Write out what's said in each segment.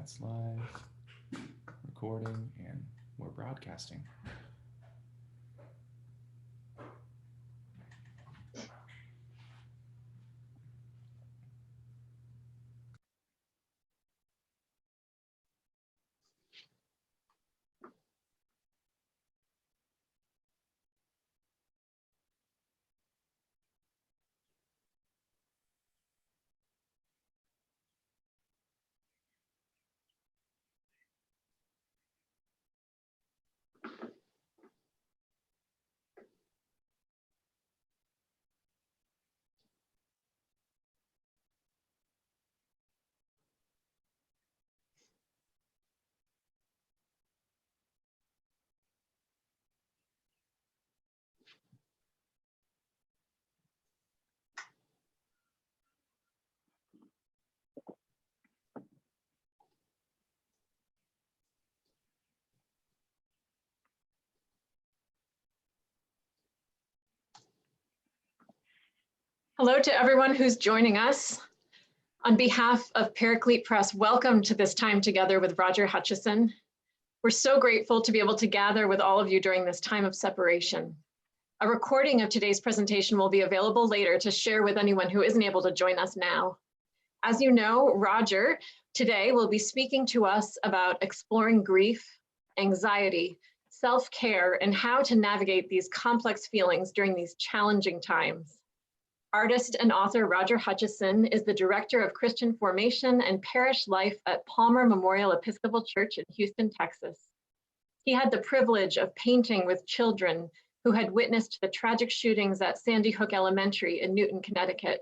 That's live, recording, and we're broadcasting. Hello to everyone who's joining us. On behalf of Paraclete Press, welcome to this time together with Roger Hutchison. We're so grateful to be able to gather with all of you during this time of separation. A recording of today's presentation will be available later to share with anyone who isn't able to join us now. As you know, Roger today will be speaking to us about exploring grief, anxiety, self-care, and how to navigate these complex feelings during these challenging times. Artist and author Roger Hutchison is the Director of Christian Formation and Parish Life at Palmer Memorial Episcopal Church in Houston, Texas. He had the privilege of painting with children who had witnessed the tragic shootings at Sandy Hook Elementary in Newtown, Connecticut.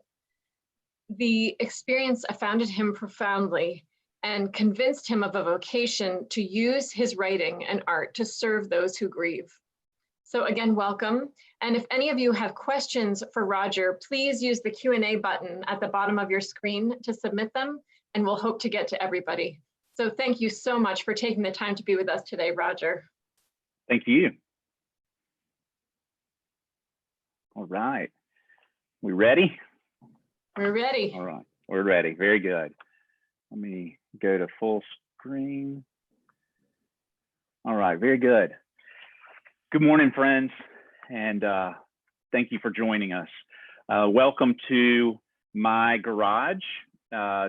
The experience affected him profoundly and convinced him of a vocation to use his writing and art to serve those who grieve. So again, welcome. And if any of you have questions for Roger, please use the Q&A button at the bottom of your screen to submit them, and we'll hope to get to everybody. So thank you so much for taking the time to be with us today, Roger. Thank you. All right. We ready? We're ready. All right. We're ready. Very good. Let me go to full screen. All right. Very good. Good morning, friends, and thank you for joining us. Welcome to my garage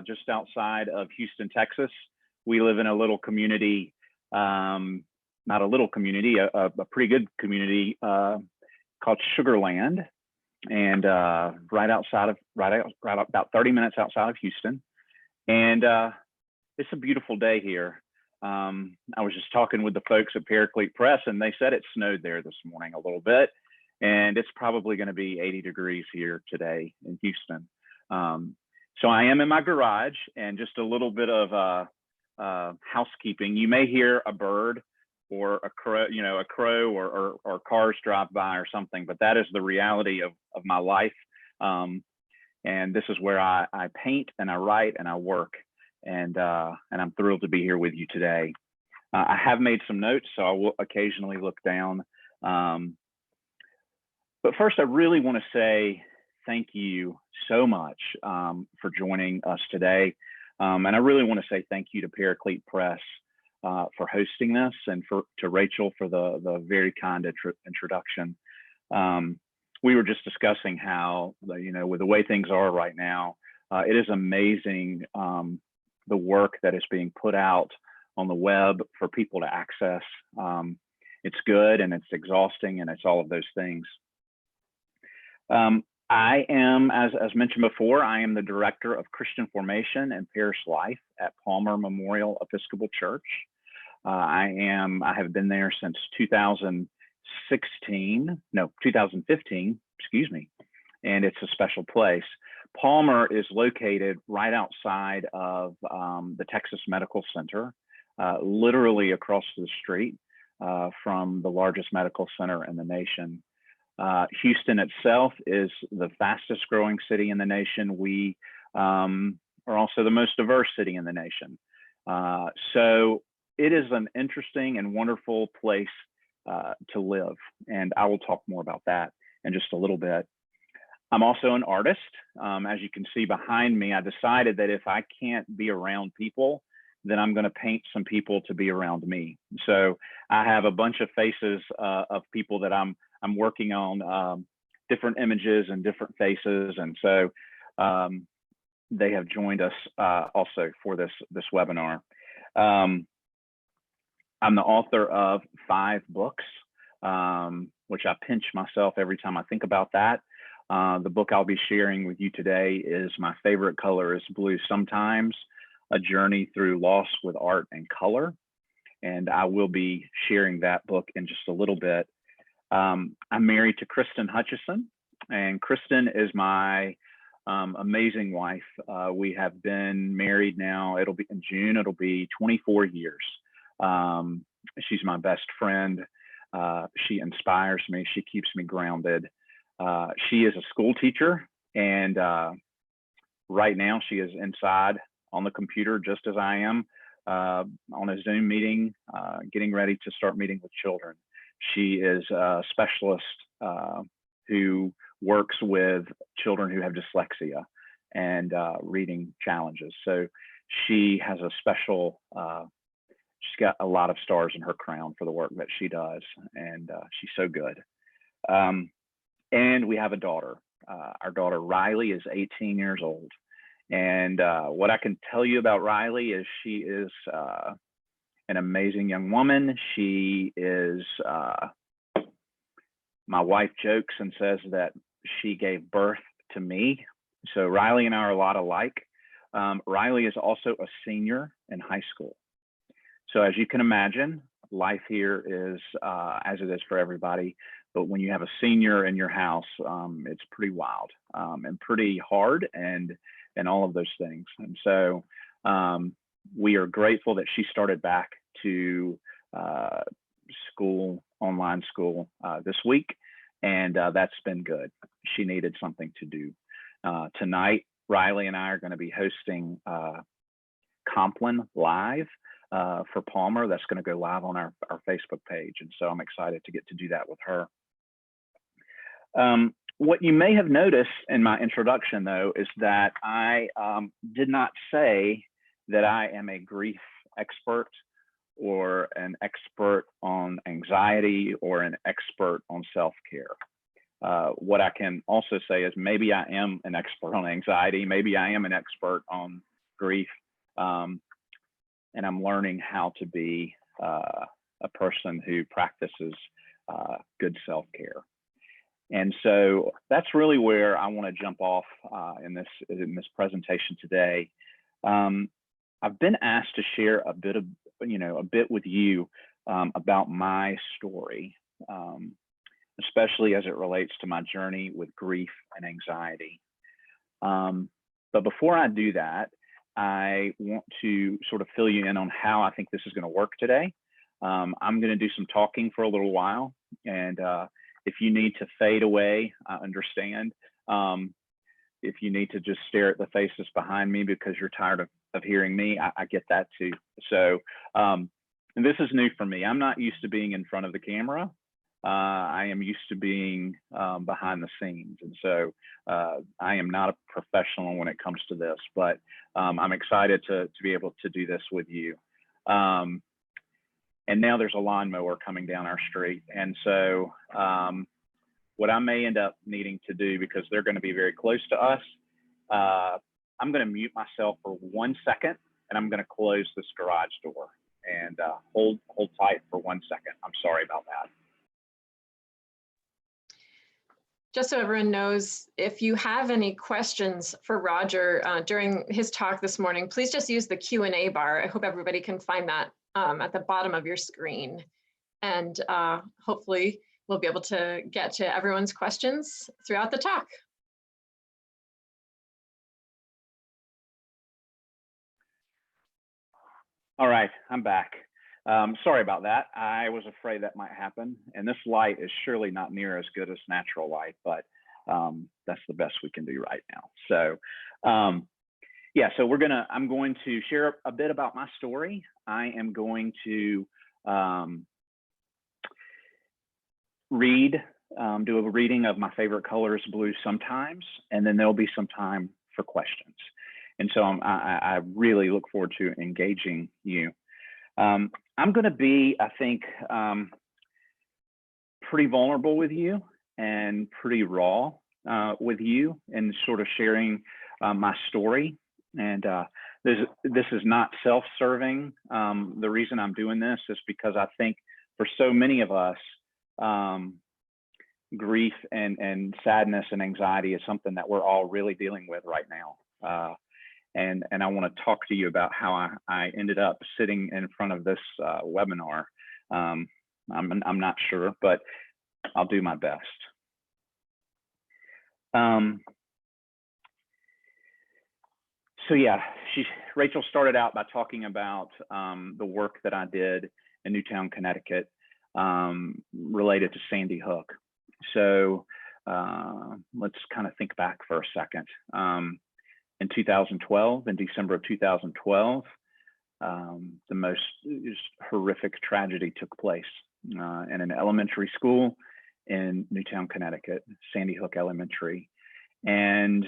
just outside of Houston, Texas. We live in a little community, not a little community, a pretty good community called Sugarland, and right about 30 minutes outside of Houston. And it's a beautiful day here. I was just talking with the folks at Paraclete Press, and they said it snowed there this morning a little bit, and it's probably going to be 80 degrees here today in Houston. So I am in my garage, and just a little bit of housekeeping. You may hear a bird or a crow, or cars drive by or something, but that is the reality of my life. And this is where I paint and I write and I work. And I'm thrilled to be here with you today. I have made some notes, so I will occasionally look down. But first, I really want to say thank you so much for joining us today. And I really want to say thank you to Paraclete Press for hosting this, and to Rachel for the very kind introduction. We were just discussing how, with the way things are right now, it is amazing the work that is being put out on the web for people to access. It's good and it's exhausting and it's all of those things. I am, as mentioned before, I am the Director of Christian Formation and Parish Life at Palmer Memorial Episcopal Church. I have been there since 2015, excuse me, and it's a special place. Palmer is located right outside of the Texas Medical Center, literally across the street from the largest medical center in the nation. Houston itself is the fastest growing city in the nation. We are also the most diverse city in the nation. So it is an interesting and wonderful place to live, and I will talk more about that in just a little bit. I'm also an artist. As you can see behind me, I decided that if I can't be around people, then I'm going to paint some people to be around me. So I have a bunch of faces of people that I'm working on, different images and different faces, and so they have joined us also for this webinar. I'm the author of 5 books, which I pinch myself every time I think about that. The book I'll be sharing with you today is My Favorite Color is Blue Sometimes, A Journey Through Loss with Art and Color. And I will be sharing that book in just a little bit. I'm married to Kristen Hutchison, and Kristen is my amazing wife. We have been married now, it'll be in June, it'll be 24 years. She's my best friend. She inspires me, she keeps me grounded. She is a school teacher, and right now she is inside on the computer just as I am, on a Zoom meeting, getting ready to start meeting with children. She is a specialist who works with children who have dyslexia and reading challenges. So she has a special, she's got a lot of stars in her crown for the work that she does, and she's so good. And we have a daughter. Our daughter Riley is 18 years old. And what I can tell you about Riley is she is an amazing young woman. She is, my wife jokes and says that she gave birth to me. So Riley and I are a lot alike. Riley is also a senior in high school. So as you can imagine, life here is as it is for everybody. But when you have a senior in your house, it's pretty wild and pretty hard and all of those things. And so we are grateful that she started back to school, online school this week. And that's been good. She needed something to do. Tonight, Riley and I are going to be hosting Compline Live for Palmer. That's going to go live on our Facebook page. And so I'm excited to get to do that with her. What you may have noticed in my introduction, though, is that I did not say that I am a grief expert or an expert on anxiety or an expert on self-care. What I can also say is maybe I am an expert on anxiety, maybe I am an expert on grief, and I'm learning how to be a person who practices good self-care. And so that's really where I want to jump off in this presentation today. I've been asked to share a bit with you about my story, especially as it relates to my journey with grief and anxiety. But before I do that, I want to sort of fill you in on how I think this is going to work today. I'm going to do some talking for a little while, and if you need to fade away, I understand. If you need to just stare at the faces behind me because you're tired of hearing me, I get that too. So and this is new for me. I'm not used to being in front of the camera. I am used to being behind the scenes. And so I am not a professional when it comes to this, but I'm excited to be able to do this with you. And now there's a lawnmower coming down our street. And so what I may end up needing to do, because they're going to be very close to us, I'm going to mute myself for 1 second, and I'm going to close this garage door and hold tight for 1 second. I'm sorry about that. Just so everyone knows, if you have any questions for Roger during his talk this morning, please just use the Q&A bar. I hope everybody can find that at the bottom of your screen. And hopefully we'll be able to get to everyone's questions throughout the talk. All right, I'm back. Sorry about that. I was afraid that might happen. And this light is surely not near as good as natural light, but that's the best we can do right now. So yeah, so I'm going to share a bit about my story. I am going to do a reading of My Favorite Color is Blue Sometimes, and then there'll be some time for questions. And so I really look forward to engaging you. I'm going to be, I think, pretty vulnerable with you and pretty raw with you, and sort of sharing my story. And this is not self-serving. The reason I'm doing this is because I think for so many of us, grief and sadness and anxiety is something that we're all really dealing with right now. And I want to talk to you about how I ended up sitting in front of this webinar. I'm not sure, but I'll do my best. So yeah, Rachel started out by talking about the work that I did in Newtown, Connecticut, related to Sandy Hook. So let's kind of think back for a second. In 2012, in December of 2012, the most horrific tragedy took place in an elementary school in Newtown, Connecticut, Sandy Hook Elementary. And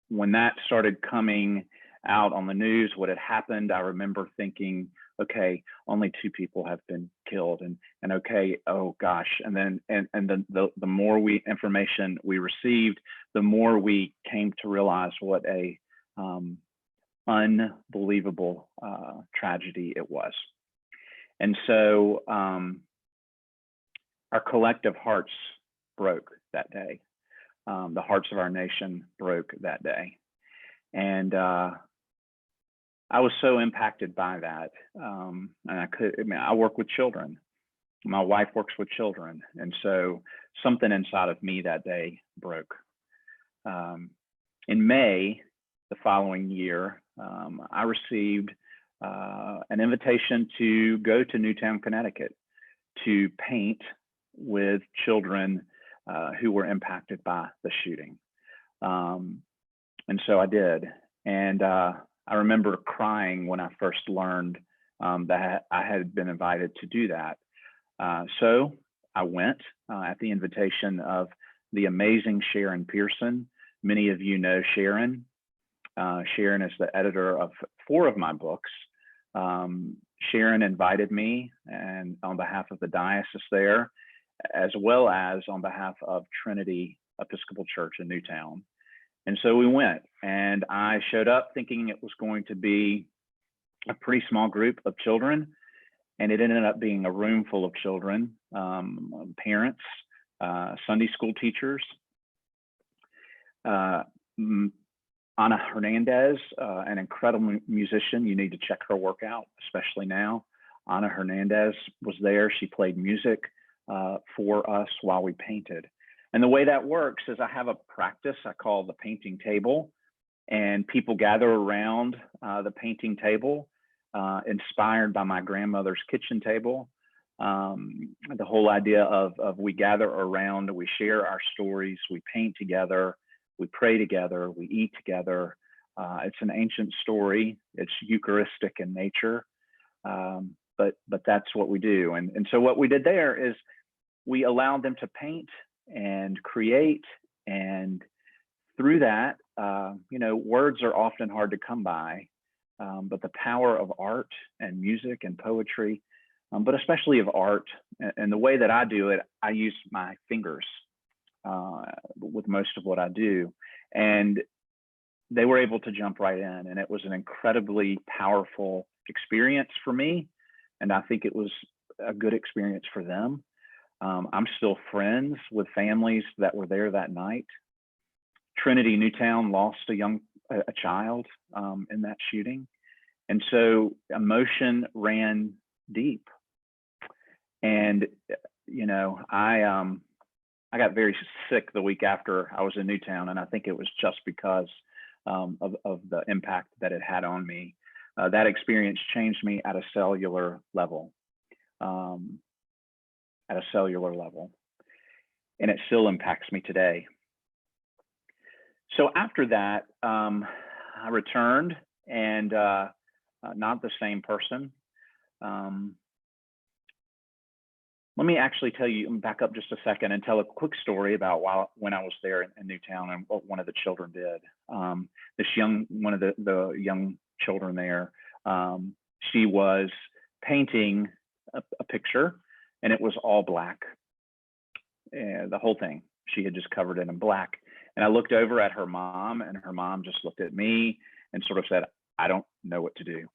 when that started coming out on the news, what had happened, I remember thinking, okay, only 2 people have been killed, and okay, oh gosh. And then the more information we received, the more we came to realize what a unbelievable tragedy it was. And so our collective hearts broke that day. The hearts of our nation broke that day. And I was so impacted by that. And I work with children. My wife works with children. And so something inside of me that day broke. In May, the following year, I received an invitation to go to Newtown, Connecticut to paint with children who were impacted by the shooting. And so I did. And I remember crying when I first learned that I had been invited to do that. So I went at the invitation of the amazing Sharon Pearson. Many of you know Sharon. Sharon is the editor of 4 of my books. Sharon invited me, and on behalf of the diocese there, as well as on behalf of Trinity Episcopal Church in Newtown. And so we went, and I showed up thinking it was going to be a pretty small group of children, and it ended up being a room full of children, parents, Sunday school teachers. Ana Hernandez, an incredible musician. You need to check her work out, especially now. Ana Hernandez was there. She played music for us while we painted. And the way that works is I have a practice I call the painting table, and people gather around the painting table, inspired by my grandmother's kitchen table. The whole idea of we gather around, we share our stories, we paint together, we pray together, we eat together. It's an ancient story. It's Eucharistic in nature, but that's what we do. And so what we did there is we allowed them to paint and create, and through that, words are often hard to come by, but the power of art and music and poetry, but especially of art, and the way that I do it, I use my fingers with most of what I do, and they were able to jump right in, and it was an incredibly powerful experience for me, and I think it was a good experience for them. I'm still friends with families that were there that night. Trinity Newtown lost a child in that shooting, and so emotion ran deep. And I got very sick the week after I was in Newtown, and I think it was just because of the impact that it had on me. That experience changed me at a cellular level. And it still impacts me today. So after that, I returned, and not the same person. let me actually tell you, back up just a second and tell a quick story about when I was there in Newtown and what one of the children did. One of the young children there, she was painting a picture, and it was all black. The whole thing, she had just covered it in black. And I looked over at her mom, and her mom just looked at me and sort of said, I don't know what to do.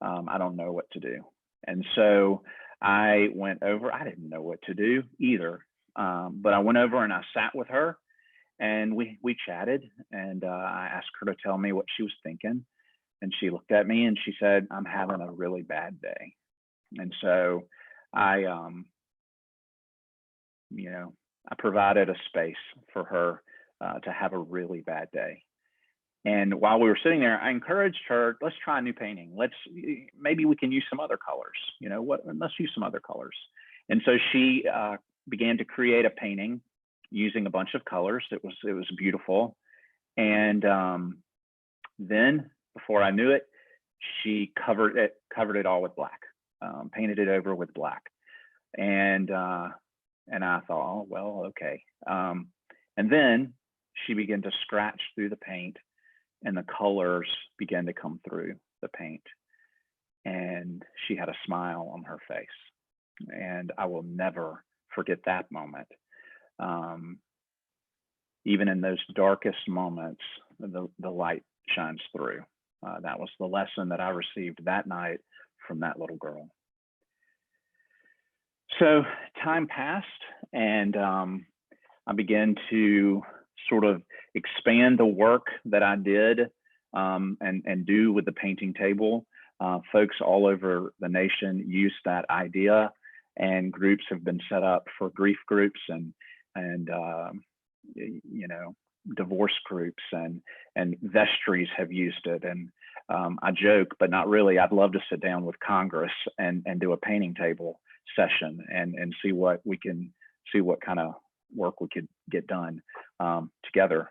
I don't know what to do. And so I went over, I didn't know what to do either. But I went over and I sat with her, and we chatted, and I asked her to tell me what she was thinking. And she looked at me and she said, I'm having a really bad day. And so I provided a space for her to have a really bad day. And while we were sitting there, I encouraged her, let's try a new painting. Maybe we can use some other colors. Let's use some other colors. And so she began to create a painting using a bunch of colors. It was beautiful. And then before I knew it, she covered it all with black, painted it over with black. And I thought, oh, well, okay. And then she began to scratch through the paint, and the colors began to come through the paint. And she had a smile on her face. And I will never forget that moment. Even in those darkest moments, the light shines through. That was the lesson that I received that night from that little girl. So time passed, and I began to sort of expand the work that I did and do with the painting table. Folks all over the nation use that idea, and groups have been set up for grief groups and divorce groups, and vestries have used it. And I joke, but not really, I'd love to sit down with Congress and do a painting table session and see what kind of work we could get done together.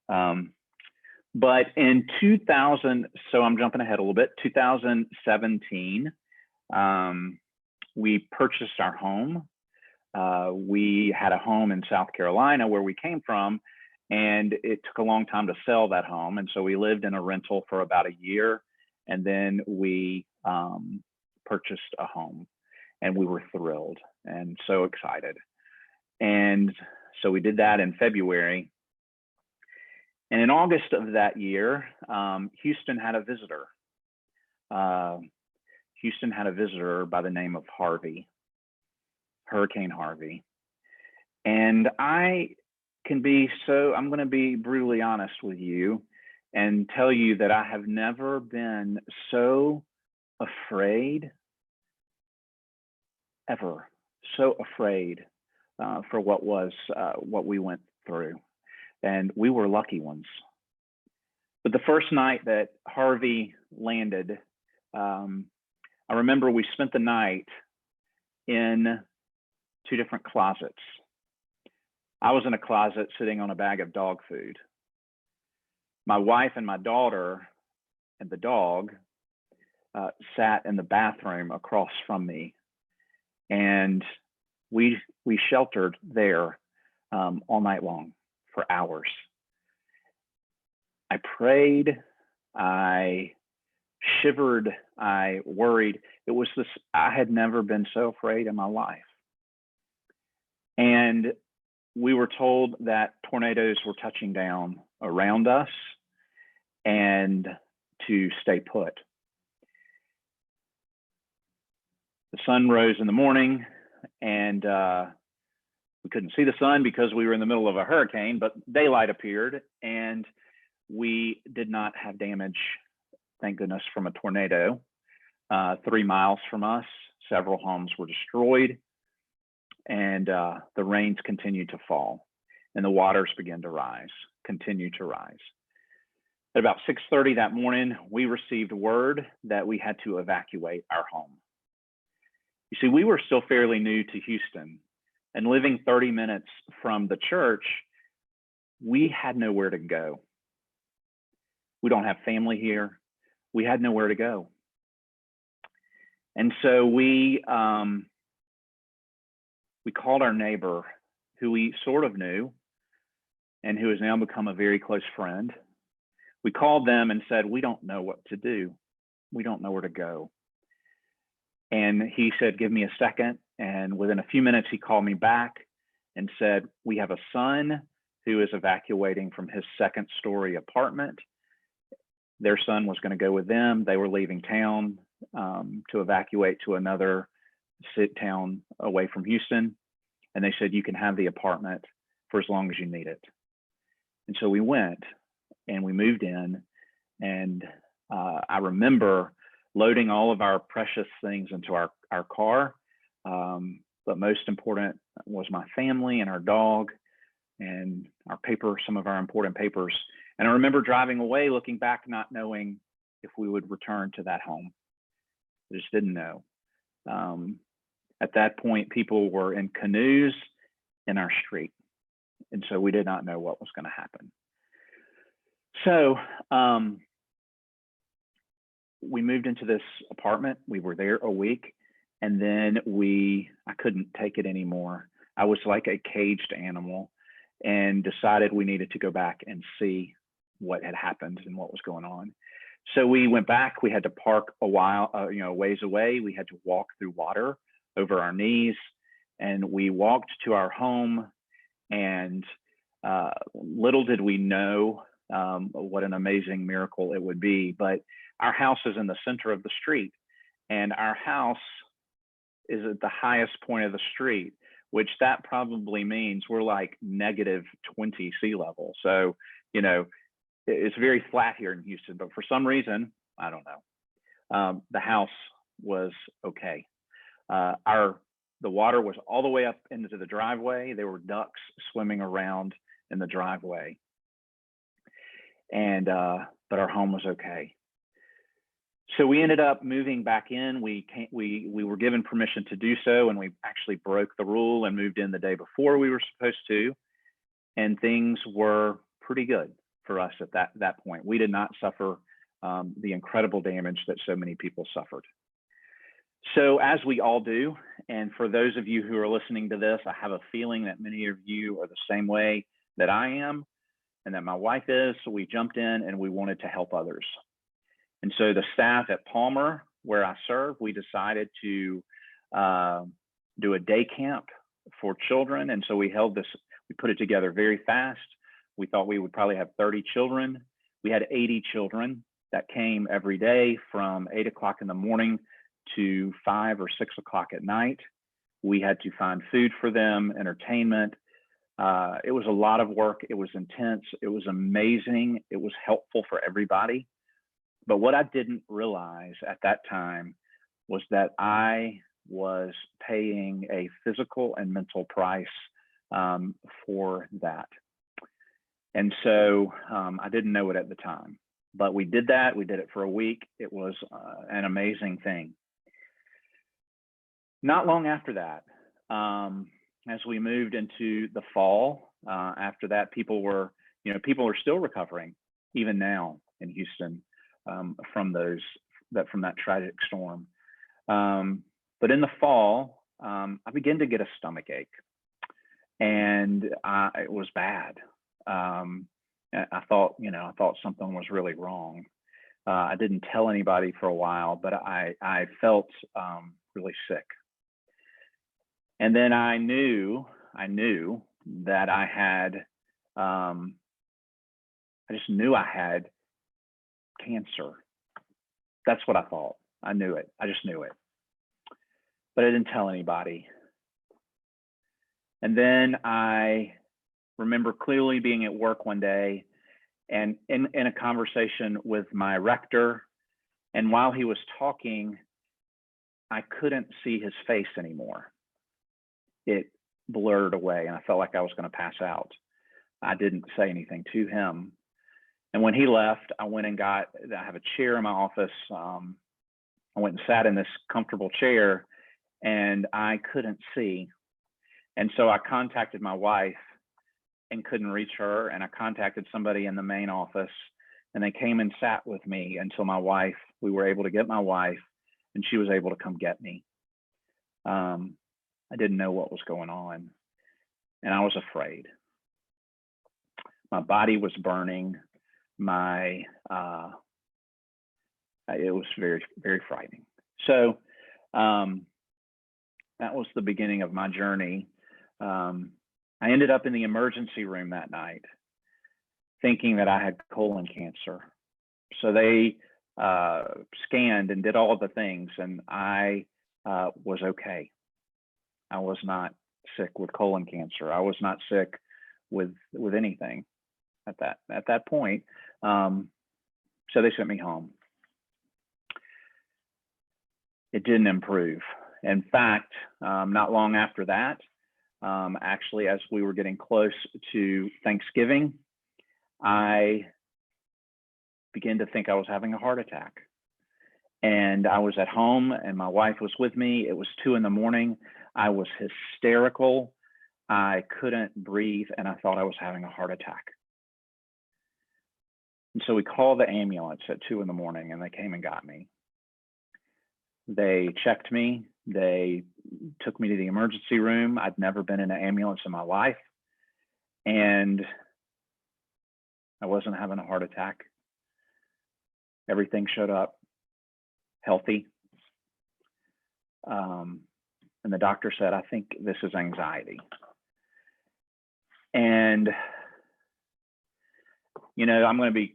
But in 2000, so I'm jumping ahead a little bit, 2017, we purchased our home. We had a home in South Carolina where we came from, and it took a long time to sell that home. And so we lived in a rental for about a year, and then we purchased a home, and we were thrilled and so excited. And so we did that in February. And in August of that year, Houston had a visitor. Houston had a visitor by the name of Hurricane Harvey. And I'm going to be brutally honest with you and tell you that I have never been so afraid, ever, so afraid for what we went through. And we were lucky ones. But the first night that Harvey landed, I remember we spent the night in 2 different closets. I was in a closet sitting on a bag of dog food. My wife and my daughter and the dog sat in the bathroom across from me. And we sheltered there all night long for hours. I prayed, I shivered, I worried. I had never been so afraid in my life. And we were told that tornadoes were touching down around us and to stay put. The sun rose in the morning, and we couldn't see the sun because we were in the middle of a hurricane, but daylight appeared, and we did not have damage, thank goodness, from a tornado. 3 miles from us, several homes were destroyed, and the rains continued to fall, and the waters began to continue to rise. At about 6:30 that morning, we received word that we had to evacuate our home. You see, we were still fairly new to Houston, and living 30 minutes from the church, we had nowhere to go. We don't have family here. We had nowhere to go. And so we we called our neighbor who we sort of knew and who has now become a very close friend. We called them and said, we don't know what to do. We don't know where to go. And he said, give me a second. And within a few minutes, he called me back and said, we have a son who is evacuating from his second-story apartment. Their son was going to go with them. They were leaving town to evacuate to another town away from Houston. And they said, you can have the apartment for as long as you need it. And so we went and we moved in. And I remember loading all of our precious things into our car. But most important was my family and our dog and our paper, some of our important papers. And I remember driving away, looking back, not knowing if we would return to that home. I just didn't know. At that point, people were in canoes in our street. And so we did not know what was going to happen. So we moved into this apartment. We were there a week. And then I couldn't take it anymore. I was like a caged animal and decided we needed to go back and see what had happened and what was going on. So we went back. We had to park a while, ways away. We had to walk through water over our knees, and we walked to our home. And little did we know what an amazing miracle it would be. But our house is in the center of the street, and our house is at the highest point of the street, which that probably means we're like -20 sea level. So, it's very flat here in Houston, but for some reason, I don't know, the house was okay. The water was all the way up into the driveway. There were ducks swimming around in the driveway. And, but our home was okay. So we ended up moving back in. We were given permission to do so, and we actually broke the rule and moved in the day before we were supposed to. And things were pretty good for us at that point. We did not suffer the incredible damage that so many people suffered. So as we all do, and for those of you who are listening to this, I have a feeling that many of you are the same way that I am and that my wife is. So we jumped in and we wanted to help others. And so the staff at Palmer, where I serve, we decided to do a day camp for children. And so we put it together very fast. We thought we would probably have 30 children. We had 80 children that came every day from 8 o'clock in the morning to 5 or 6 o'clock at night. We had to find food for them, entertainment. It was a lot of work. It was intense. It was amazing. It was helpful for everybody. But what I didn't realize at that time was that I was paying a physical and mental price for that. And so I didn't know it at the time, but we did that. We did it for a week. It was an amazing thing. Not long after that, as we moved into the fall, after that, people are still recovering, even now in Houston, from that tragic storm. But in the fall, I began to get a stomach ache, and it was bad. I thought something was really wrong. I didn't tell anybody for a while, but I felt really sick. And then I knew that I had, I just knew I had cancer. That's what I thought. I knew it. I just knew it. But I didn't tell anybody. And then I remember clearly being at work one day and in a conversation with my rector. And while he was talking, I couldn't see his face anymore. It blurred away and I felt like I was going to pass out. I didn't say anything to him. And when he left, I have a chair in my office. I went and sat in this comfortable chair and I couldn't see. And so I contacted my wife and couldn't reach her. And I contacted somebody in the main office and they came and sat with me until we were able to get my wife, and she was able to come get me. I didn't know what was going on, and I was afraid. My body was burning. It was very, very frightening. So that was the beginning of my journey. I ended up in the emergency room that night, thinking that I had colon cancer. So they scanned and did all of the things, and I was okay. I was not sick with colon cancer. I was not sick with anything at that point. So they sent me home. It didn't improve. In fact, not long after that, actually, as we were getting close to Thanksgiving, I began to think I was having a heart attack. And I was at home and my wife was with me. It was 2 a.m. I was hysterical. I couldn't breathe and I thought I was having a heart attack. And so we called the ambulance at 2 a.m. and they came and got me. They checked me. They took me to the emergency room. I'd never been in an ambulance in my life. And I wasn't having a heart attack. Everything showed up healthy. And the doctor said, I think this is anxiety. And, you know,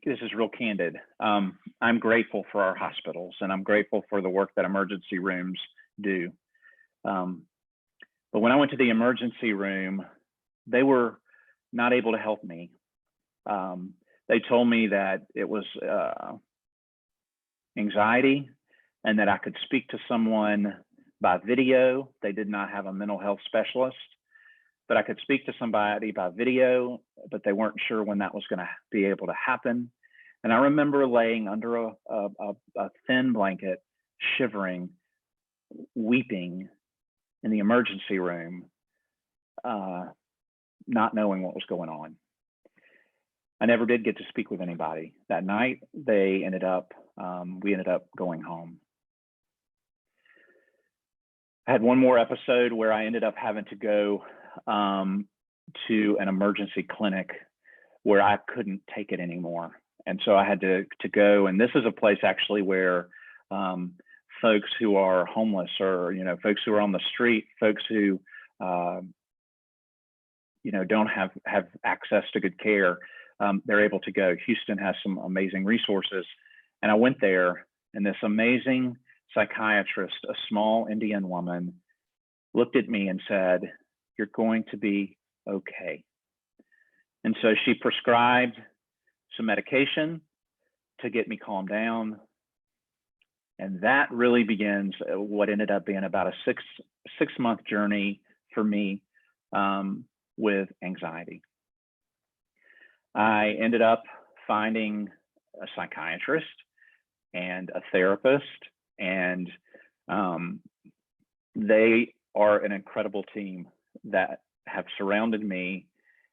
this is real candid. I'm grateful for our hospitals and I'm grateful for the work that emergency rooms do. But when I went to the emergency room, they were not able to help me. They told me that it was anxiety and that I could speak to someone by video. They did not have a mental health specialist, but I could speak to somebody by video, but they weren't sure when that was going to be able to happen. And I remember laying under a thin blanket, shivering, weeping in the emergency room, not knowing what was going on. I never did get to speak with anybody. That night, we ended up going home. I had one more episode where I ended up having to go to an emergency clinic where I couldn't take it anymore. And so I had to go, and this is a place actually where folks who are homeless or, you know, folks who are on the street, folks who, you know, don't have access to good care, they're able to go. Houston has some amazing resources. And I went there and this amazing psychiatrist, a small Indian woman, looked at me and said, "You're going to be okay." And so she prescribed some medication to get me calmed down. And that really begins what ended up being about a six-month journey for me with anxiety. I ended up finding a psychiatrist and a therapist, and they are an incredible team that have surrounded me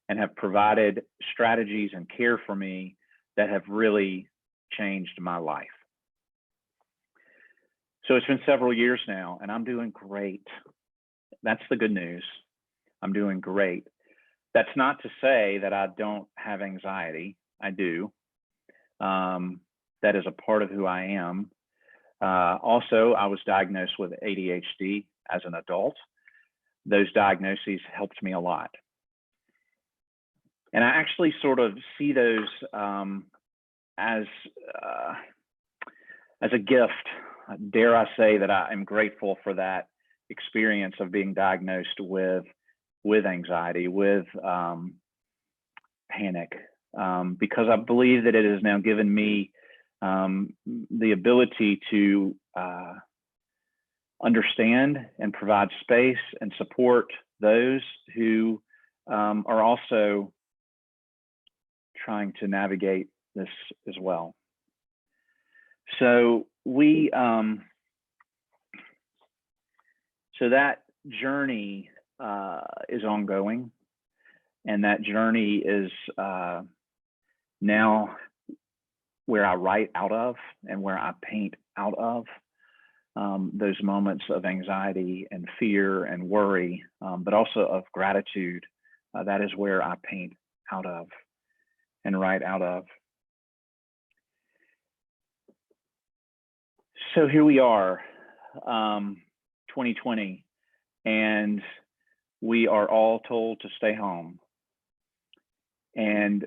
and have provided strategies and care for me that have really changed my life. So it's been several years now and I'm doing great. That's the good news. I'm doing great. That's not to say that I don't have anxiety. I do. That is a part of who I am. Also, I was diagnosed with ADHD as an adult. Those diagnoses helped me a lot. And I actually sort of see those as a gift. Dare I say that I am grateful for that experience of being diagnosed with anxiety, with panic, because I believe that it has now given me the ability to understand and provide space and support those who are also trying to navigate this as well. So so that journey is ongoing, and that journey is now where I write out of and where I paint out of. those moments of anxiety and fear and worry, but also of gratitude. That is where I paint out of and write out of. So here we are, 2020, and we are all told to stay home. And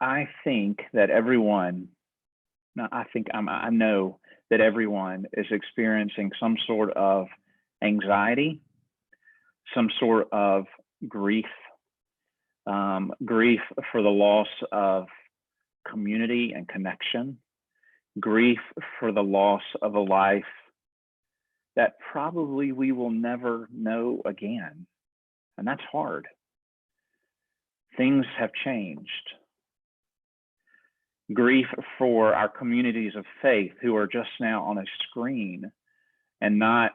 I think that everyone, I know that everyone is experiencing some sort of anxiety, some sort of grief, grief for the loss of community and connection, grief for the loss of a life that probably we will never know again. And that's hard. Things have changed. Grief for our communities of faith who are just now on a screen and not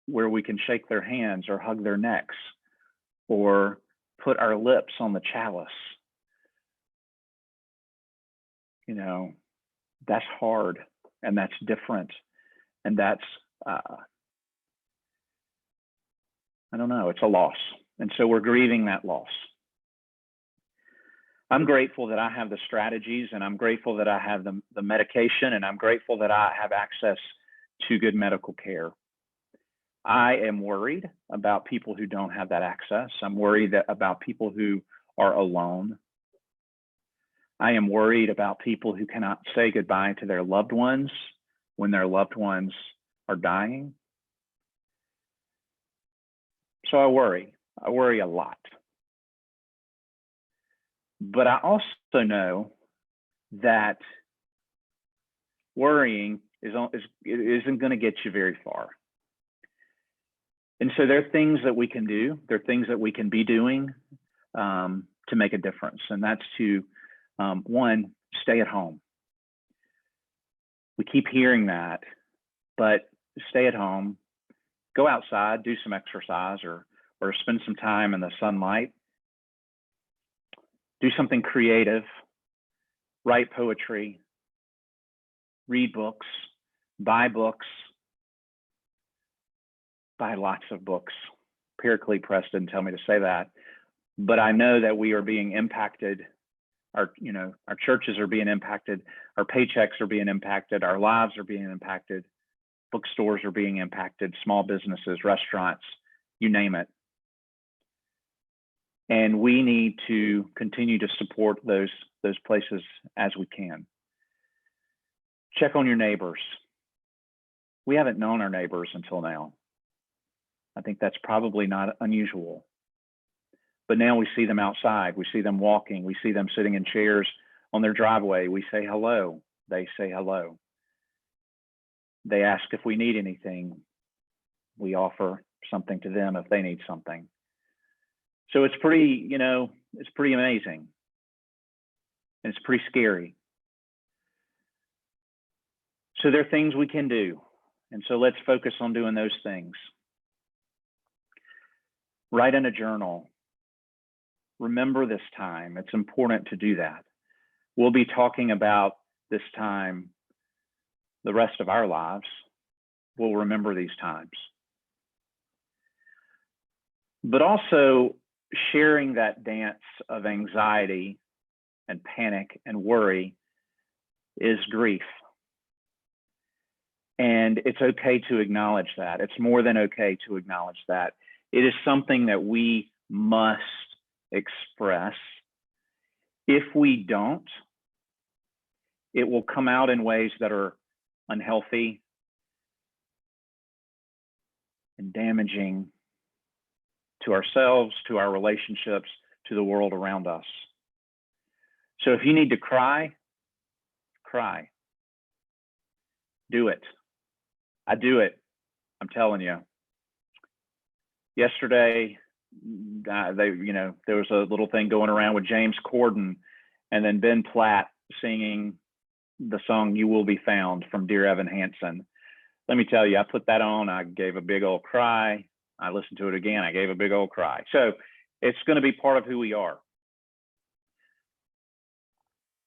where we can shake their hands or hug their necks or put our lips on the chalice. You know, that's hard and that's different. And that's, I don't know, it's a loss. And so we're grieving that loss. I'm grateful that I have the strategies, and I'm grateful that I have the medication, and I'm grateful that I have access to good medical care. I am worried about people who don't have that access. I'm worried about people who are alone. I am worried about people who cannot say goodbye to their loved ones when their loved ones are dying. So I worry a lot. But I also know that worrying isn't going to get you very far. And so there are things that we can do. There are things that we can be doing to make a difference. And that's to, one, stay at home. We keep hearing that, but stay at home, go outside, do some exercise, or spend some time in the sunlight. Do something creative, write poetry, read books, buy lots of books. Paraclete Press didn't tell me to say that, but I know that we are being impacted. Our churches are being impacted. Our paychecks are being impacted. Our lives are being impacted. Bookstores are being impacted. Small businesses, restaurants, you name it. And we need to continue to support those places as we can. Check on your neighbors. We haven't known our neighbors until now. I think that's probably not unusual. But now we see them outside. We see them walking. We see them sitting in chairs on their driveway. We say hello. They say hello. They ask if we need anything. We offer something to them if they need something. So it's pretty, it's pretty amazing. And it's pretty scary. So there are things we can do. And so let's focus on doing those things. Write in a journal. Remember this time. It's important to do that. We'll be talking about this time the rest of our lives. We'll remember these times. But also, sharing that dance of anxiety and panic and worry is grief. And it's okay to acknowledge that. It's more than okay to acknowledge that. It is something that we must express. If we don't, it will come out in ways that are unhealthy and damaging to ourselves, to our relationships, to the world around us. So if you need to cry, cry. Do it. I do it. I'm telling you. Yesterday, there was a little thing going around with James Corden and then Ben Platt singing the song "You Will Be Found" from Dear Evan Hansen. Let me tell you, I put that on. I gave a big old cry. I listened to it again. I gave a big old cry. So it's going to be part of who we are.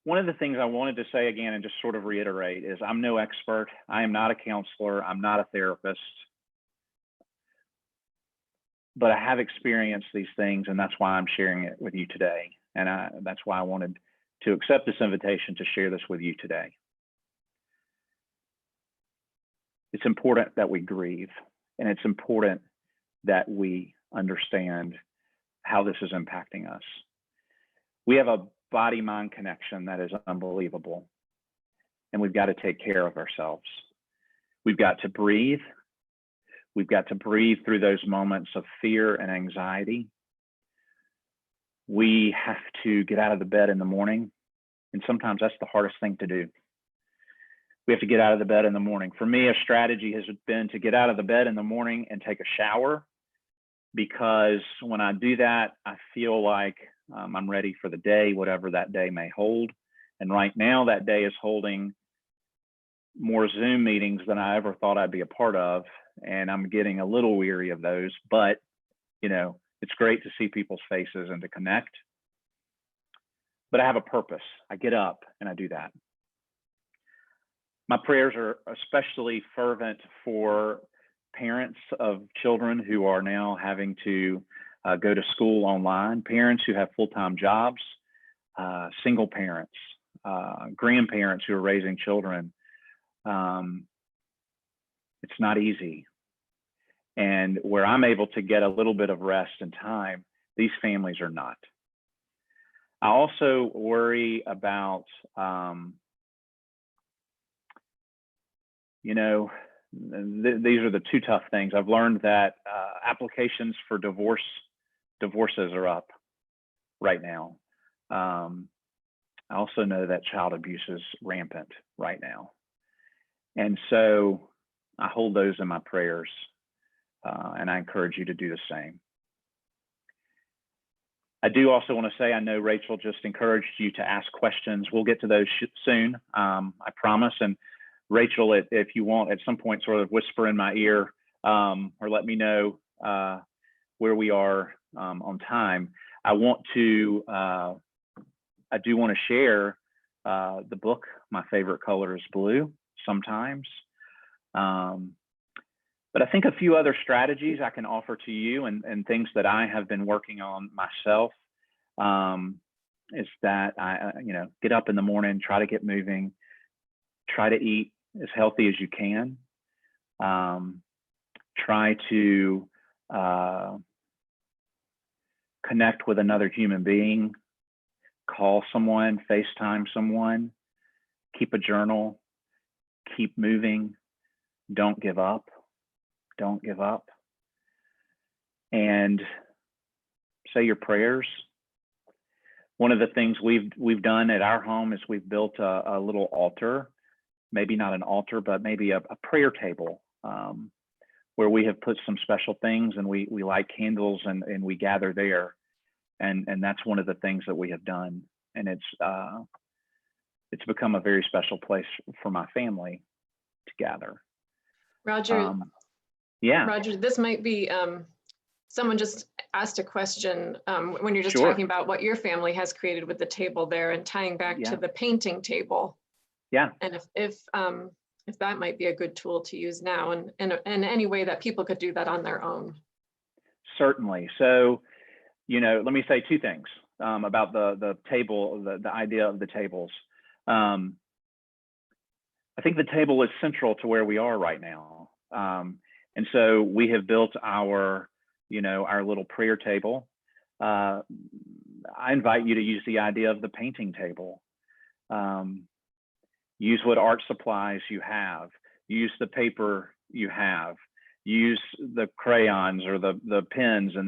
one of the things I wanted to say again and just sort of reiterate is I'm no expert. I am not a counselor. I'm not a therapist. But I have experienced these things, and that's why I'm sharing it with you today. And that's why I wanted to accept this invitation to share this with you today. It's important that we grieve, and it's important that we understand how this is impacting us. We have a body-mind connection that is unbelievable, and we've got to take care of ourselves. We've got to breathe. We've got to breathe through those moments of fear and anxiety. We have to get out of the bed in the morning, and sometimes that's the hardest thing to do. We have to get out of the bed in the morning. For me, a strategy has been to get out of the bed in the morning and take a shower, because when I do that, I feel like I'm ready for the day, whatever that day may hold. And right now, that day is holding more Zoom meetings than I ever thought I'd be a part of. And I'm getting a little weary of those, but you know, it's great to see people's faces and to connect. But I have a purpose. I get up and I do that. My prayers are especially fervent for parents of children who are now having to go to school online, parents who have full-time jobs, single parents, grandparents who are raising children. It's not easy. And where I'm able to get a little bit of rest and time, these families are not. I also worry about, you know, these are the two tough things. I've learned that applications for divorces are up right now. I also know that child abuse is rampant right now. And so I hold those in my prayers, and I encourage you to do the same. I do also want to say, I know Rachel just encouraged you to ask questions. We'll get to those soon, I promise. And Rachel, if you want, at some point, sort of whisper in my ear or let me know where we are on time. I do want to share the book, My Favorite Color is Blue, sometimes. But I think a few other strategies I can offer to you and things that I have been working on myself is that I get up in the morning, try to get moving, try to eat as healthy as you can, try to connect with another human being, call someone, FaceTime someone, keep a journal, keep moving, don't give up. Don't give up. And say your prayers. One of the things we've done at our home is we've built a little altar, maybe not an altar, but maybe a prayer table where we have put some special things, and we light candles and we gather there. And that's one of the things that we have done. And it's become a very special place for my family to gather. Roger, yeah. Roger, this might be, someone just asked a question when you're just Sure. talking about what your family has created with the table there and tying back to the painting table. Yeah. And if that might be a good tool to use now, and any way that people could do that on their own. Certainly. So, let me say two things about the table, the idea of the tables. I think the table is central to where we are right now. And so we have built our little prayer table. I invite you to use the idea of the painting table. Use what art supplies you have. Use the paper you have. Use the crayons or the pens and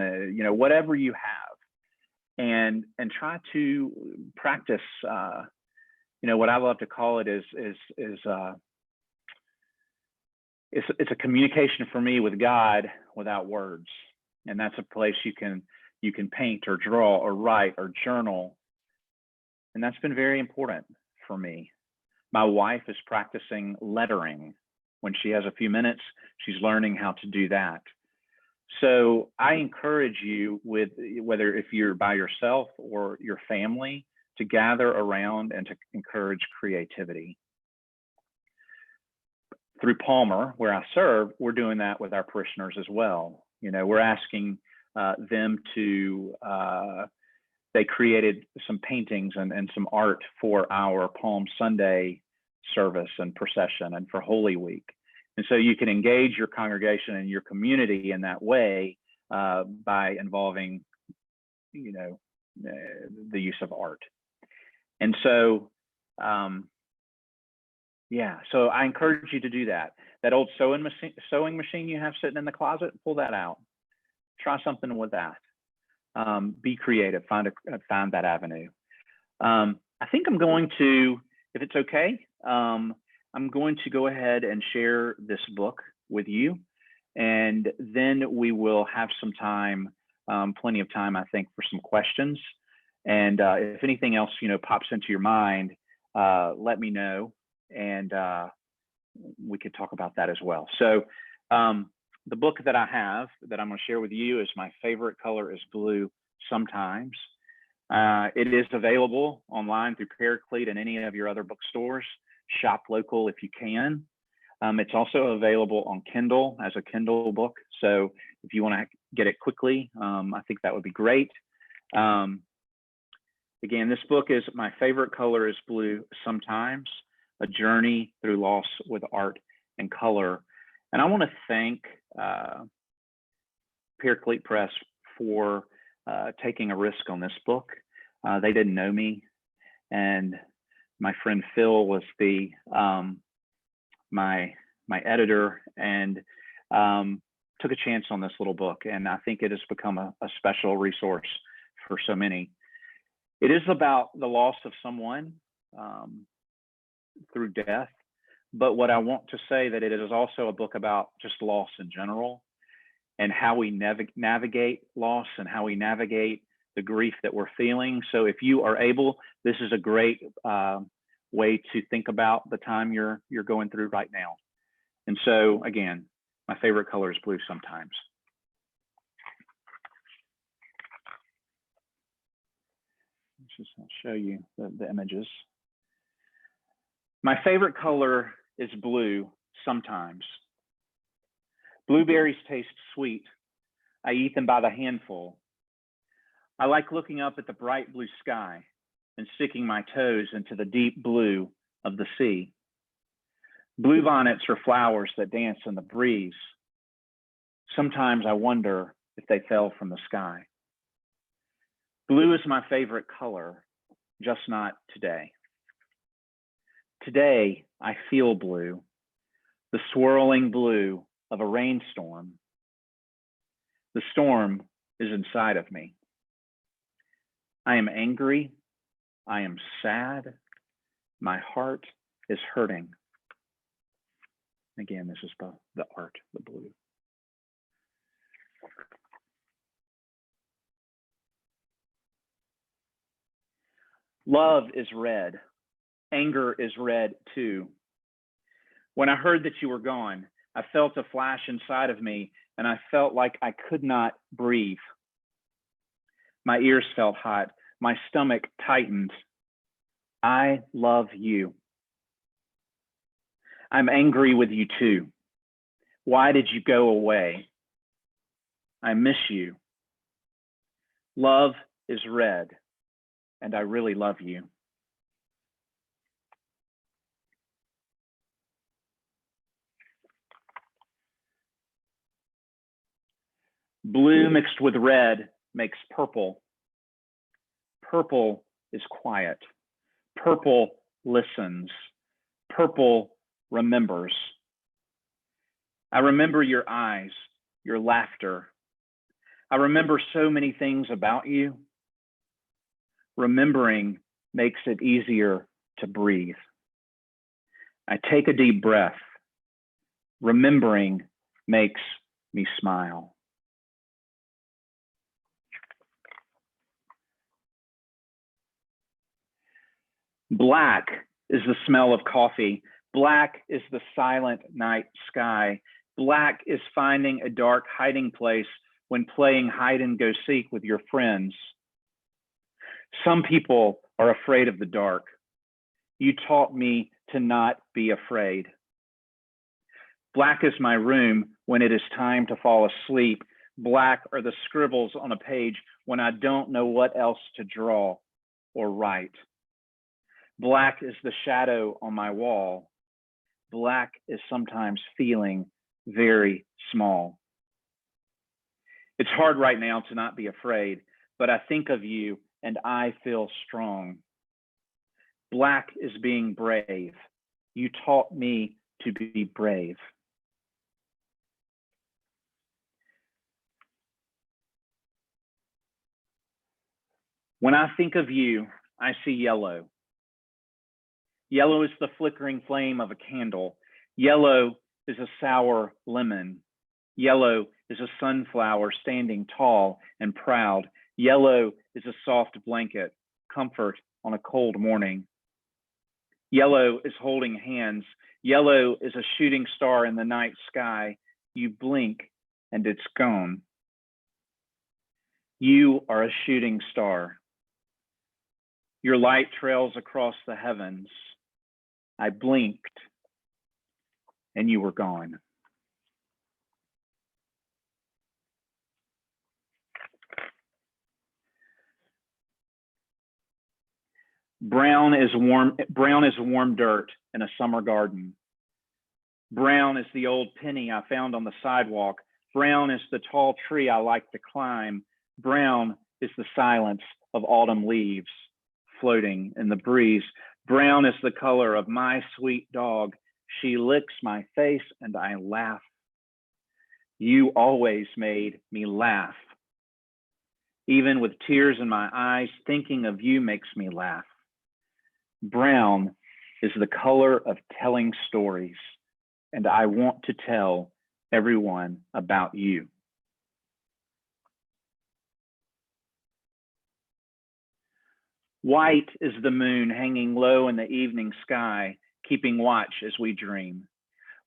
whatever you have, and try to practice. What I love to call it is it's a communication for me with God without words. And that's a place you can paint or draw or write or journal. And that's been very important for me. My wife is practicing lettering. When she has a few minutes, she's learning how to do that. So I encourage you, with whether if you're by yourself or your family, to gather around and to encourage creativity. Through Palmer, where I serve, we're doing that with our parishioners as well. You know, we're asking them to, they created some paintings and some art for our Palm Sunday service and procession and for Holy Week. And so you can engage your congregation and your community in that way by involving, you know, the use of art. And so, yeah, so I encourage you to do that. That old sewing machine you have sitting in the closet, pull that out. Try something with that. Be creative, find that avenue. I think I'm going to, if it's okay, I'm going to go ahead and share this book with you, and then we will have some time, plenty of time, I think, for some questions. And if anything else, you know, pops into your mind, let me know, and we could talk about that as well. So the book that I have that I'm going to share with you is My Favorite Color is Blue Sometimes. It is available online through Paraclete and any of your other bookstores. Shop local if you can. It's also available on Kindle as a Kindle book. So if you want to get it quickly, I think that would be great. Again, this book is My Favorite Color is Blue Sometimes, A Journey Through Loss with Art and Color. And I want to thank Paraclete Press for taking a risk on this book. They didn't know me, and my friend Phil was the my editor, and took a chance on this little book. And I think it has become a special resource for so many. It is about the loss of someone through death, but what I want to say that it is also a book about just loss in general and how we navigate loss and how we navigate the grief that we're feeling. So if you are able, this is a great way to think about the time you're going through right now. And so again, My Favorite Color is Blue Sometimes. I'll show you the images. My favorite color is blue sometimes. Blueberries taste sweet. I eat them by the handful. I like looking up at the bright blue sky and sticking my toes into the deep blue of the sea. Bluebonnets are flowers that dance in the breeze. Sometimes I wonder if they fell from the sky. Blue is my favorite color, just not today. Today, I feel blue, the swirling blue of a rainstorm. The storm is inside of me. I am angry. I am sad. My heart is hurting. Again, this is the art, the blue. Love is red. Anger is red too. When I heard that you were gone, I felt a flash inside of me, and I felt like I could not breathe. My ears felt hot. My stomach tightened. I love you. I'm angry with you too. Why did you go away? I miss you. Love is red, and I really love you. Blue mixed with red makes purple. Purple is quiet. Purple listens. Purple remembers. I remember your eyes, your laughter. I remember so many things about you. Remembering makes it easier to breathe. I take a deep breath. Remembering makes me smile. Black is the smell of coffee. Black is the silent night sky. Black is finding a dark hiding place when playing hide and go seek with your friends. Some people are afraid of the dark. You taught me to not be afraid. Black is my room when it is time to fall asleep. Black are the scribbles on a page when I don't know what else to draw or write. Black is the shadow on my wall. Black is sometimes feeling very small. It's hard right now to not be afraid, but I think of you and I feel strong. Black is being brave. You taught me to be brave. When I think of you, I see yellow. Yellow is the flickering flame of a candle. Yellow is a sour lemon. Yellow is a sunflower standing tall and proud. Yellow is a soft blanket, comfort on a cold morning. Yellow is holding hands. Yellow is a shooting star in the night sky. You blink and it's gone. You are a shooting star. Your light trails across the heavens. I blinked and you were gone. Brown is warm dirt in a summer garden. Brown is the old penny I found on the sidewalk. Brown is the tall tree I like to climb. Brown is the silence of autumn leaves floating in the breeze. Brown is the color of my sweet dog. She licks my face and I laugh. You always made me laugh. Even with tears in my eyes, thinking of you makes me laugh. Brown is the color of telling stories, and I want to tell everyone about you. White is the moon hanging low in the evening sky, keeping watch as we dream.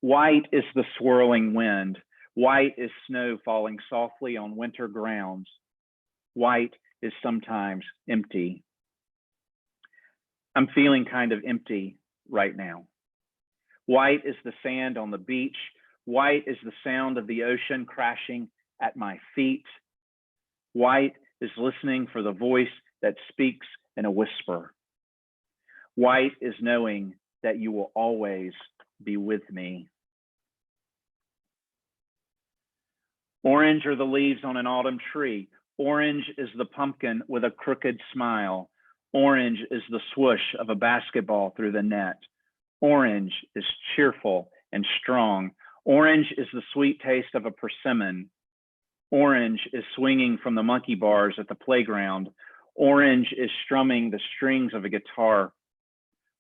White is the swirling wind. White is snow falling softly on winter grounds. White is sometimes empty. I'm feeling kind of empty right now. White is the sand on the beach. White is the sound of the ocean crashing at my feet. White is listening for the voice that speaks in a whisper. White is knowing that you will always be with me. Orange are the leaves on an autumn tree. Orange is the pumpkin with a crooked smile. Orange is the swoosh of a basketball through the net. Orange is cheerful and strong. Orange is the sweet taste of a persimmon. Orange is swinging from the monkey bars at the playground. Orange is strumming the strings of a guitar.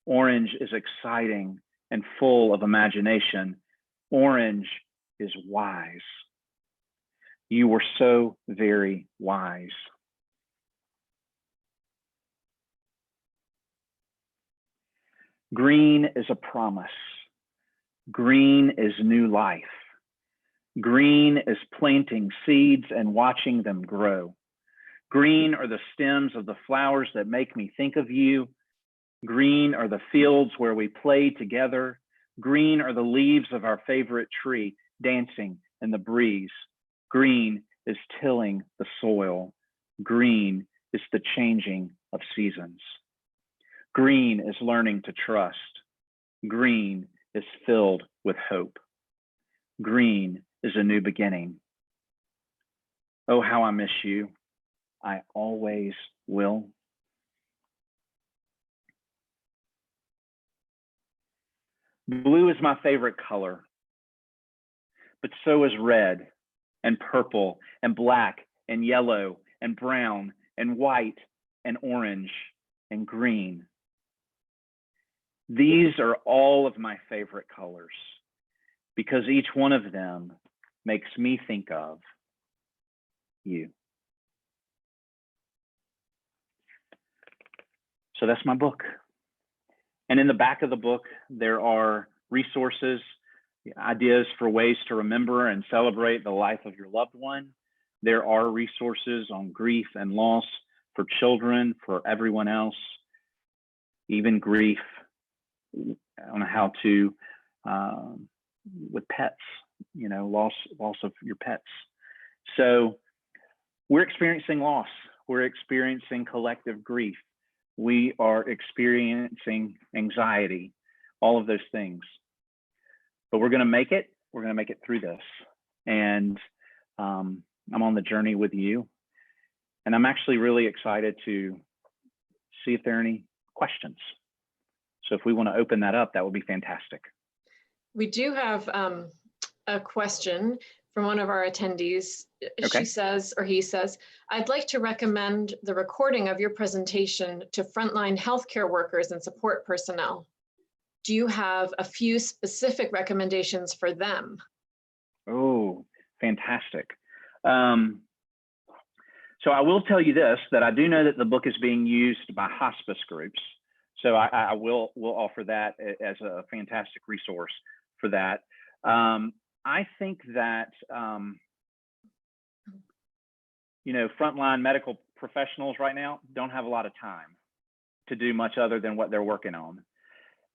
Orange is exciting and full of imagination. Orange is wise. You were so very wise. Green is a promise. Green is new life. Green is planting seeds and watching them grow. Green are the stems of the flowers that make me think of you. Green are the fields where we played together. Green are the leaves of our favorite tree dancing in the breeze. Green is tilling the soil. Green is the changing of seasons. Green is learning to trust. Green is filled with hope. Green is a new beginning. Oh, how I miss you. I always will. Blue is my favorite color, but so is red and purple and black and yellow and brown and white and orange and green. These are all of my favorite colors because each one of them makes me think of you. So that's my book. And in the back of the book, there are resources, ideas for ways to remember and celebrate the life of your loved one. There are resources on grief and loss for children, for everyone else, even grief on how to, with pets, loss of your pets. So we're experiencing loss. We're experiencing collective grief. We are experiencing anxiety, all of those things. But we're going to make it. We're going to make it through this. And I'm on the journey with you. And I'm actually really excited to see if there are any questions. So if we want to open that up, that would be fantastic. We do have a question from one of our attendees. Okay. She says, or he says, I'd like to recommend the recording of your presentation to frontline healthcare workers and support personnel. Do you have a few specific recommendations for them? Oh, fantastic. So I will tell you this, that I do know that the book is being used by hospice groups. So I will offer that as a fantastic resource for that. I think that, frontline medical professionals right now don't have a lot of time to do much other than what they're working on.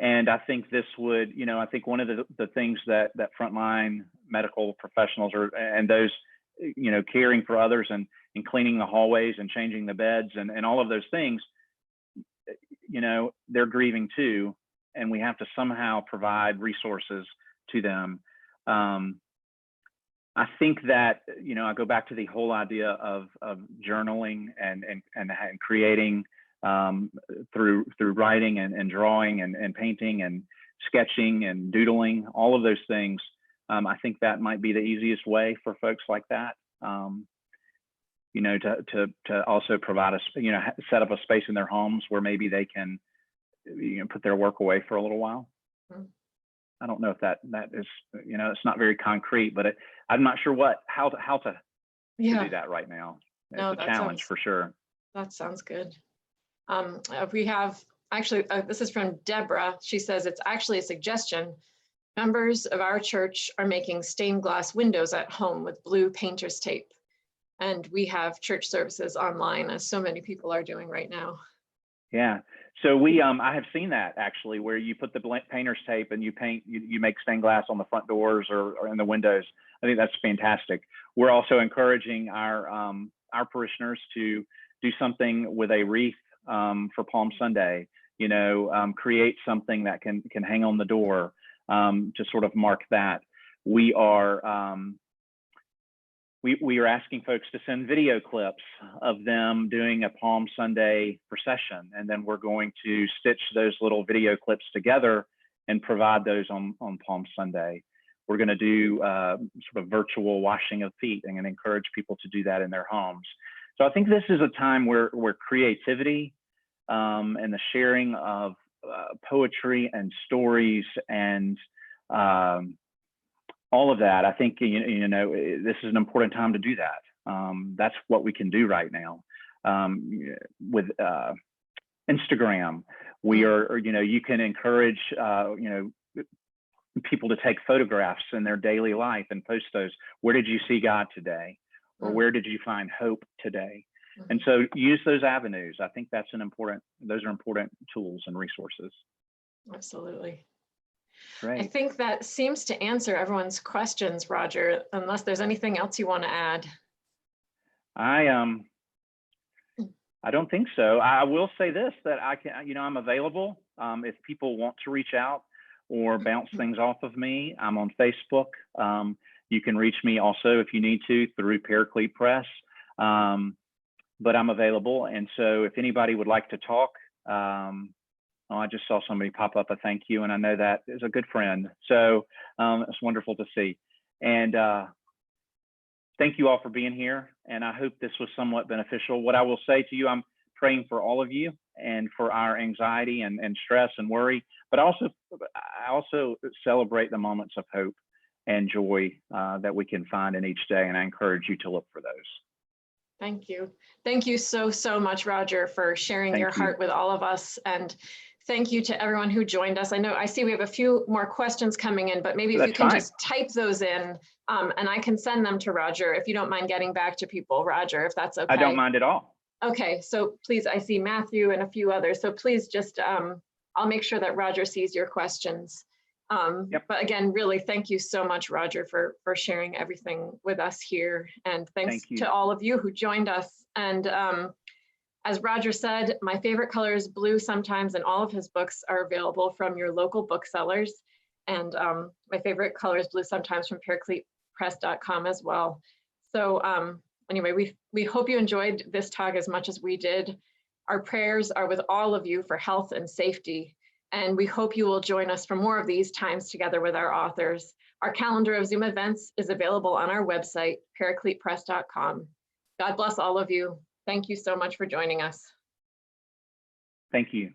And I think this would, I think one of the things that frontline medical professionals and those, caring for others and cleaning the hallways and changing the beds and all of those things, they're grieving too. And we have to somehow provide resources to them. I think that, I go back to the whole idea of journaling and creating through writing and drawing and painting and sketching and doodling, all of those things. I think that might be the easiest way for folks like that, to also provide set up a space in their homes where maybe they can, put their work away for a little while. Mm-hmm. I don't know if that is, it's not very concrete, but I'm not sure how to do that right now. It's a challenge for sure. That sounds good. We have actually, this is from Deborah. She says it's actually a suggestion. Members of our church are making stained glass windows at home with blue painter's tape. And we have church services online, as so many people are doing right now. Yeah. So I have seen that actually, where you put the painter's tape and you paint, you make stained glass on the front doors or in the windows. I think that's fantastic. We're also encouraging our parishioners to do something with a wreath for Palm Sunday. Create something that can hang on the door to sort of mark that. We are we are asking folks to send video clips of them doing a Palm Sunday procession, and then we're going to stitch those little video clips together and provide those on Palm Sunday. We're going to do sort of virtual washing of feet and encourage people to do that in their homes. So I think this is a time where creativity and the sharing of poetry and stories and all of that, I think, this is an important time to do that. That's what we can do right now. With Instagram, we are, you can encourage, people to take photographs in their daily life and post those. Where did you see God today? Or where did you find hope today? And so use those avenues. I think those are important tools and resources. Absolutely. Great. I think that seems to answer everyone's questions, Roger, unless there's anything else you want to add. I don't think so. I will say this, that I'm available if people want to reach out or bounce things off of me. I'm on Facebook. You can reach me also if you need to through Paraclete Press, but I'm available. And so if anybody would like to talk, I just saw somebody pop up a thank you, and I know that is a good friend. So it's wonderful to see. And thank you all for being here. And I hope this was somewhat beneficial. What I will say to you, I'm praying for all of you and for our anxiety and stress and worry, but I also celebrate the moments of hope and joy that we can find in each day. And I encourage you to look for those. Thank you. Thank you so much, Roger, for sharing your heart with all of us. And thank you to everyone who joined us. I see we have a few more questions coming in, but maybe if you can just type those in and I can send them to Roger, if you don't mind getting back to people, Roger, if that's okay. I don't mind at all. Okay, so please, I see Matthew and a few others. So please just, I'll make sure that Roger sees your questions. Yep. But again, really, thank you so much, Roger, for sharing everything with us here. And thanks Thank you. to all of you who joined us. And as Roger said, my favorite color is blue sometimes, and all of his books are available from your local booksellers. And my favorite color is blue sometimes from ParaCletePress.com as well. So anyway, we hope you enjoyed this talk as much as we did. Our prayers are with all of you for health and safety. And we hope you will join us for more of these times together with our authors. Our calendar of Zoom events is available on our website, ParaCletePress.com. God bless all of you. Thank you so much for joining us. Thank you.